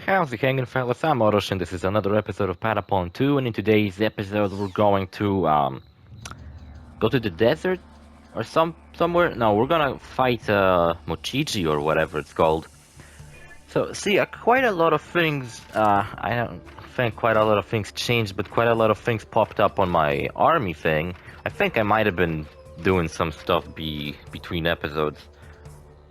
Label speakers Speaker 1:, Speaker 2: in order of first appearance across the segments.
Speaker 1: How's it hanging, fellas? I'm OrosZ, and this is another episode of Patapon 2, and in today's episode we're going to go to the desert or somewhere. No, we're gonna fight Mocchici or whatever it's called. So, see, quite a lot of things, I don't think quite a lot of things changed, but quite a lot of things popped up on my army thing. I think I might have been doing some stuff between episodes.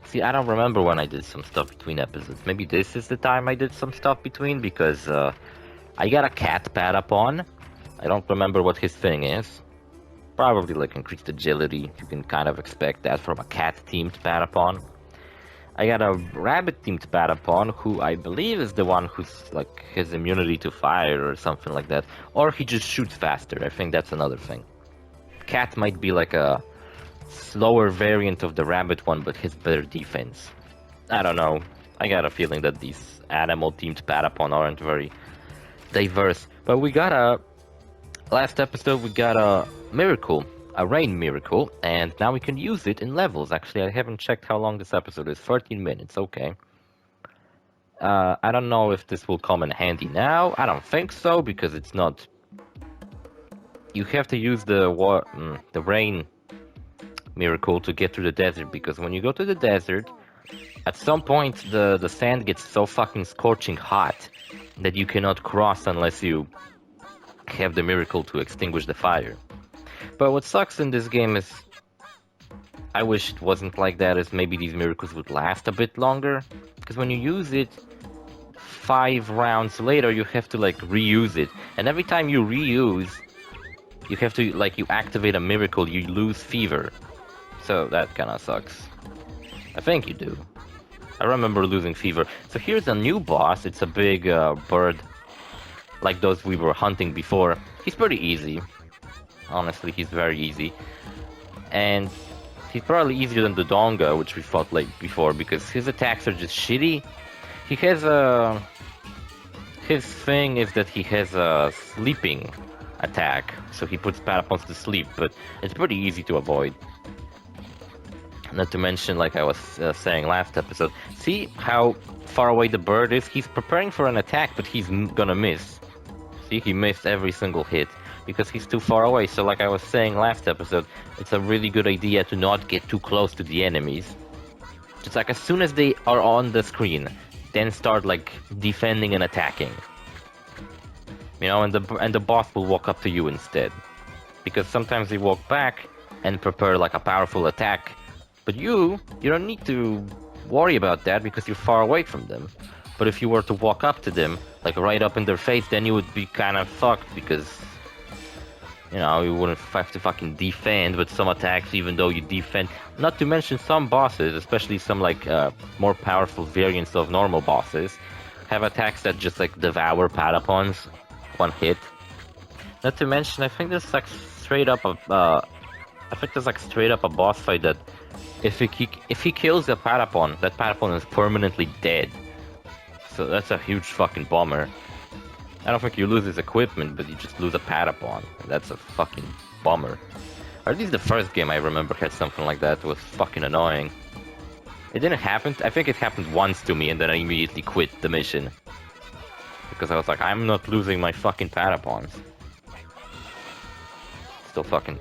Speaker 1: See, I don't remember when I did some stuff between episodes. Maybe this is the time I did some stuff between, because I got a cat Patapon. I don't remember what his thing is. Probably like increased agility. You can kind of expect that from a cat-themed Patapon. I got a rabbit-themed Patapon, who I believe is the one who's like his immunity to fire or something like that. Or he just shoots faster. I think that's another thing. Cat might be like a slower variant of the rabbit one, but his better defense. I don't know. I got a feeling that these animal-themed Patapon aren't very diverse. But we got last episode we got a miracle, a rain miracle, and now we can use it in levels. Actually, I haven't checked how long this episode is. 13 minutes, okay. I don't know if this will come in handy now. I don't think so, because it's not... You have to use the rain miracle to get through the desert, because when you go to the desert, at some point the sand gets so fucking scorching hot that you cannot cross unless you have the miracle to extinguish the fire. But what sucks in this game is, I wish it wasn't like that, is maybe these miracles would last a bit longer, because when you use it 5 rounds later you have to like reuse it, and every time you reuse you have to like you activate a miracle, you lose fever. So that kinda sucks. I think you do. I remember losing fever. So here's a new boss. It's a big bird, like those we were hunting before. He's pretty easy. Honestly, he's very easy. And he's probably easier than the Donga, which we fought like before, because his attacks are just shitty. He has a... His thing is that he has a sleeping attack, so he puts Patapons to sleep, but it's pretty easy to avoid. Not to mention, like I was saying last episode, see how far away the bird is? He's preparing for an attack, but he's gonna miss. See, he missed every single hit, because he's too far away. So like I was saying last episode, it's a really good idea to not get too close to the enemies. Just like as soon as they are on the screen, then start like defending and attacking. You know, and the boss will walk up to you instead. Because sometimes they walk back and prepare like a powerful attack, but you don't need to worry about that because you're far away from them. But if you were to walk up to them, like right up in their face, then you would be kind of fucked, because, you know, you wouldn't have to fucking defend with some attacks, even though you defend. Not to mention some bosses, especially some like more powerful variants of normal bosses, have attacks that just like devour Patapons one hit. Not to mention, I think there's like straight up a boss fight that if he kills a Patapon, that Patapon is permanently dead. So that's a huge fucking bummer. I don't think you lose his equipment, but you just lose a Patapon. That's a fucking bummer. Or at least the first game I remember had something like that. It was fucking annoying. It didn't happen. I think it happened once to me, and then I immediately quit the mission. Because I was like, I'm not losing my fucking Patapons. Still fucking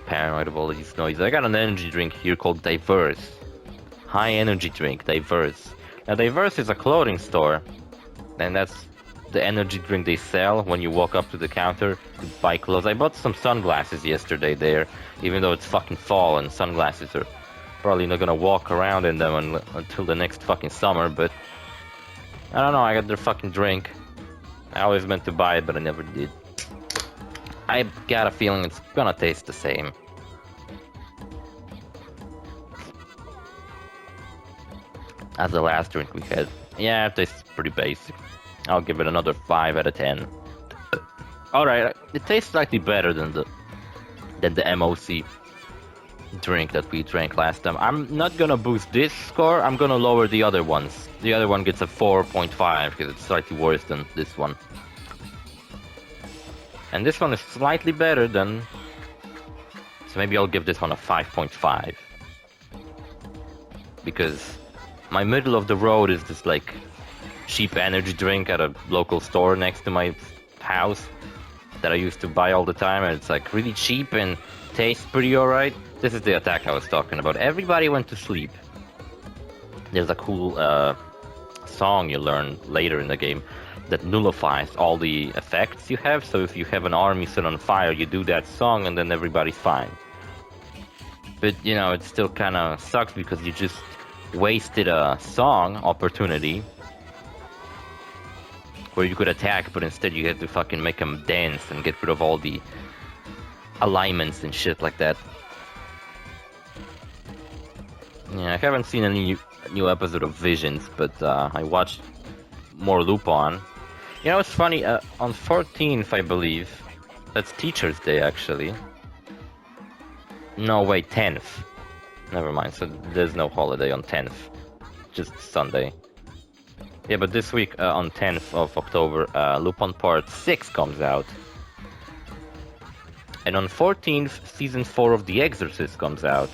Speaker 1: paranoid of all these noises. I got an energy drink here called Diverse. High energy drink, Diverse. Now Diverse is a clothing store, and that's the energy drink they sell when you walk up to the counter to buy clothes. I bought some sunglasses yesterday there, even though it's fucking fall and sunglasses are probably not gonna walk around in them until the next fucking summer, but I don't know, I got their fucking drink. I always meant to buy it, but I never did. I got a feeling it's gonna taste the same. As the last drink we had. Yeah, it tastes pretty basic. I'll give it another 5 out of 10. Alright, it tastes slightly better than the MOC drink that we drank last time. I'm not gonna boost this score, I'm gonna lower the other ones. The other one gets a 4.5 because it's slightly worse than this one. And this one is slightly better than... So maybe I'll give this one a 5.5. Because my middle of the road is just like cheap energy drink at a local store next to my house that I used to buy all the time, and it's like really cheap and tastes pretty alright. This is the attack I was talking about. Everybody went to sleep. There's a cool song you learn later in the game that nullifies all the effects you have. So if you have an army set on fire, you do that song and then everybody's fine. But you know, it still kind of sucks because you just wasted a song opportunity where you could attack, but instead you had to fucking make them dance and get rid of all the alignments and shit like that. Yeah, I haven't seen any new episode of Visions, but I watched more Lupin. You know, it's funny, on 14th, I believe, that's Teacher's Day, actually. No, wait, 10th. Never mind, so there's no holiday on 10th. Just Sunday. Yeah, but this week, on 10th of October, Lupin Part 6 comes out. And on 14th, Season 4 of The Exorcist comes out.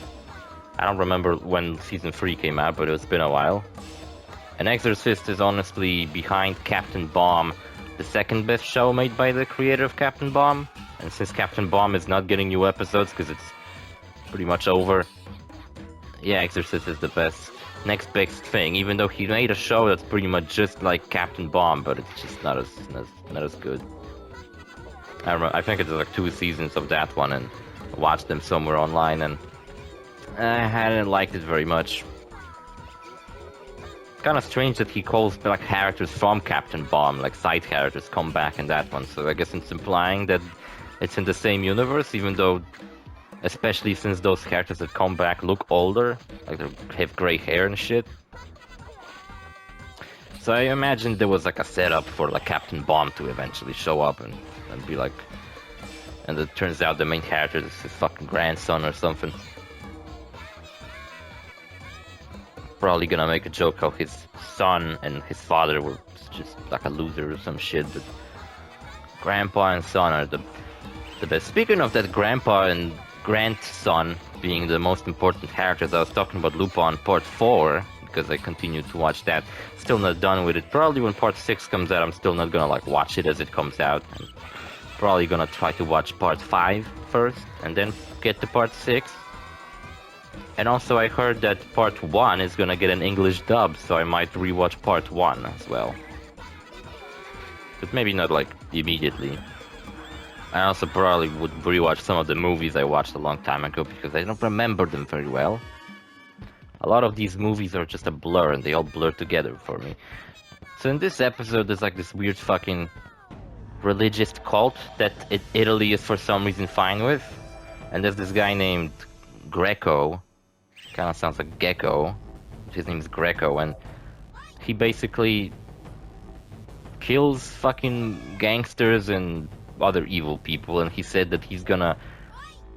Speaker 1: I don't remember when Season 3 came out, but it's been a while. And Exorcist is honestly behind Captain Bomb, the second best show made by the creator of Captain Bomb. And since Captain Bomb is not getting new episodes because it's pretty much over, yeah, Exorcist is the best, next best thing. Even though he made a show that's pretty much just like Captain Bomb, but it's just not as good. I think it's like 2 seasons of that one, and I watched them somewhere online, and I hadn't liked it very much. Kind of strange that he calls like characters from Captain Bomb, like side characters, come back in that one. So I guess it's implying that it's in the same universe, even though, especially since those characters that come back look older, like they have gray hair and shit. So I imagine there was like a setup for like Captain Bomb to eventually show up and be like, and it turns out the main character is his fucking grandson or something. Probably gonna make a joke how his son and his father were just like a loser or some shit, but grandpa and son are the best. Speaking of that, grandpa and grandson being the most important characters, I was talking about Lupin Part 4, because I continued to watch that. Still not done with it. Probably when Part 6 comes out, I'm still not gonna like watch it as it comes out. I'm probably gonna try to watch Part 5 first, and then get to Part 6. And also I heard that Part 1 is gonna get an English dub, so I might rewatch Part 1 as well. But maybe not like immediately. I also probably would rewatch some of the movies I watched a long time ago, because I don't remember them very well. A lot of these movies are just a blur, and they all blur together for me. So in this episode, there's like this weird fucking religious cult that Italy is for some reason fine with. And there's this guy named Greco, kind of sounds like Gecko. His name is Greco, and he basically kills fucking gangsters and other evil people, and he said that he's gonna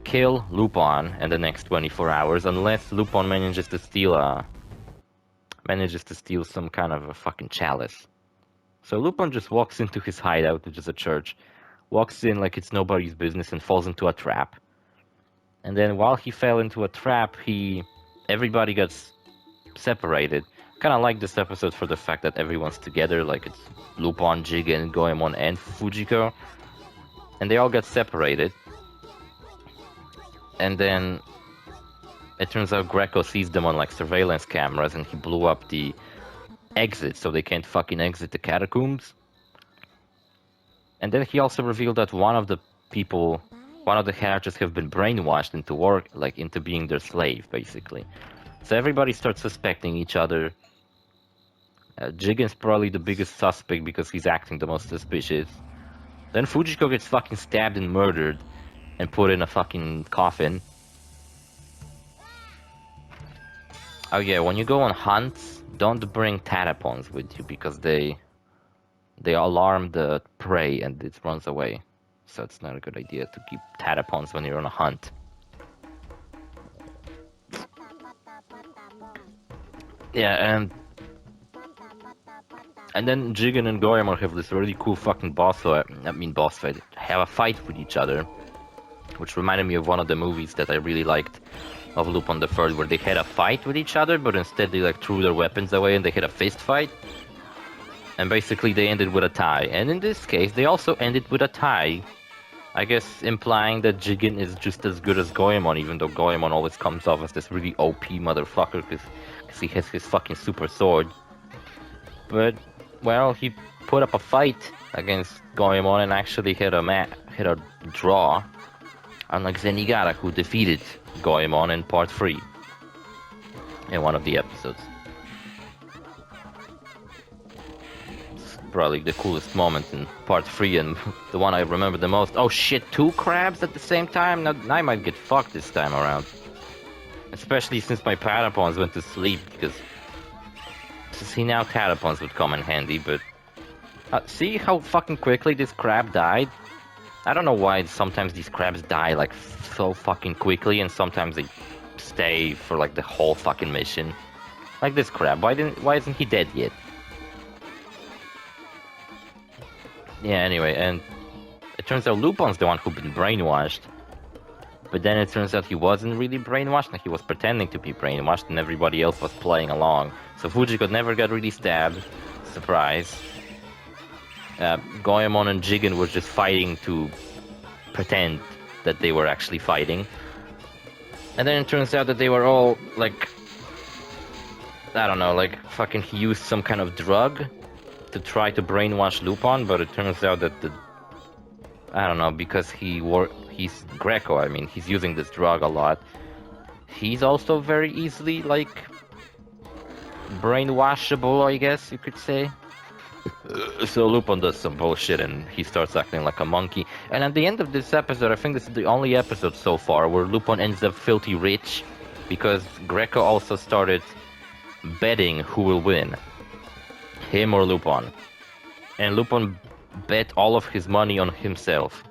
Speaker 1: kill Lupin in the next 24 hours unless Lupin manages to steal some kind of a fucking chalice. So Lupin just walks into his hideout, which is a church, walks in like it's nobody's business and falls into a trap. And then while he fell into a trap, everybody gets separated. Kind of like this episode for the fact that everyone's together, like it's Lupin, Jigen, Goemon, and Fujiko. And they all get separated. And then it turns out Greco sees them on like surveillance cameras, and he blew up the exit so they can't fucking exit the catacombs. And then he also revealed that one of the characters have been brainwashed into being their slave, basically. So everybody starts suspecting each other. Jigen's probably the biggest suspect because he's acting the most suspicious. Then Fujiko gets fucking stabbed and murdered and put in a fucking coffin. Oh yeah, when you go on hunts, don't bring Patapons with you because they alarm the prey and it runs away. So it's not a good idea to keep Patapons when you're on a hunt. Yeah, and then Jigen and Goemon have this really cool fucking boss fight, have a fight with each other, which reminded me of one of the movies that I really liked of Lupin the Third, where they had a fight with each other, but instead they like threw their weapons away and they had a fist fight. And basically they ended with a tie. And in this case, they also ended with a tie. I guess implying that Jigen is just as good as Goemon, even though Goemon always comes off as this really OP motherfucker because he has his fucking super sword. But, well, he put up a fight against Goemon and actually hit a draw, unlike Zenigata, who defeated Goemon in part 3 in one of the episodes. It's probably the coolest moment in part 3 and the one I remember the most. Oh shit, 2 crabs at the same time? Now, I might get fucked this time around. Especially since my Patapons went to sleep, because... See, now Patapons would come in handy, but... see how fucking quickly this crab died? I don't know why sometimes these crabs die, like, so fucking quickly, and sometimes they stay for, like, the whole fucking mission. Like this crab, why isn't he dead yet? Yeah, anyway, and... It turns out Lupin's the one who'd been brainwashed. But then it turns out he wasn't really brainwashed, and he was pretending to be brainwashed, and everybody else was playing along. So Fujiko never got really stabbed. Surprise. Goemon and Jigen were just fighting to pretend that they were actually fighting. And then it turns out that they were all, like... I don't know, like, fucking he used some kind of drug to try to brainwash Lupin, but it turns out that I don't know, because he's Greco, I mean, he's using this drug a lot. He's also very easily, like, brainwashable, I guess you could say. So Lupin does some bullshit and he starts acting like a monkey. And at the end of this episode, I think this is the only episode so far where Lupin ends up filthy rich, because Greco also started betting who will win, him or Lupin. And Lupin bet all of his money on himself.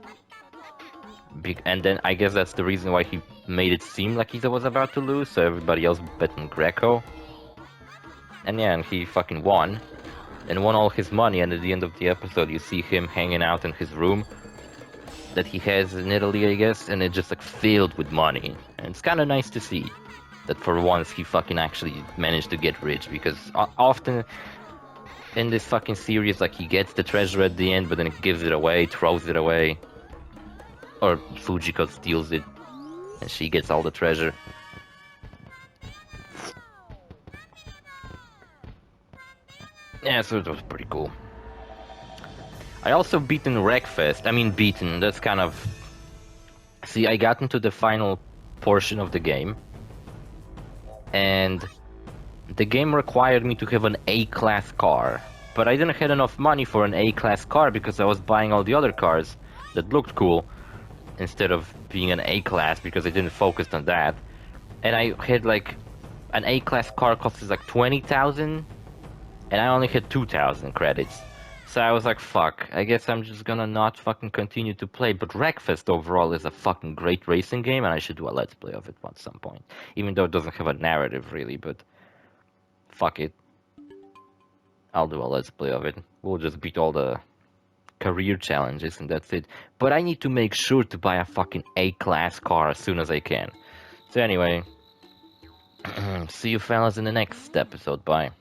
Speaker 1: And then I guess that's the reason why he made it seem like he was about to lose, so everybody else bet on Greco. And yeah, and he fucking won. And won all his money, and at the end of the episode you see him hanging out in his room that he has in Italy, I guess, and it's just like filled with money. And it's kind of nice to see that for once he fucking actually managed to get rich, because often in this fucking series, like, he gets the treasure at the end, but then he gives it away, throws it away. Or Fujiko steals it, and she gets all the treasure. Yeah, so it was pretty cool. I also beaten Wreckfest. I mean, that's kind of... See, I got into the final portion of the game, and the game required me to have an A-class car. But I didn't have enough money for an A-class car because I was buying all the other cars that looked cool instead of being an A-class, because I didn't focus on that. And I had, like, an A-class car costs like 20,000, and I only had 2,000 credits. So I was like, fuck, I guess I'm just gonna not fucking continue to play. But Wreckfest overall is a fucking great racing game, and I should do a let's play of it at some point. Even though it doesn't have a narrative, really, but... fuck it. I'll do a let's play of it. We'll just beat all the career challenges, and that's it. But I need to make sure to buy a fucking A-class car as soon as I can. So anyway, see you fellas in the next episode. Bye.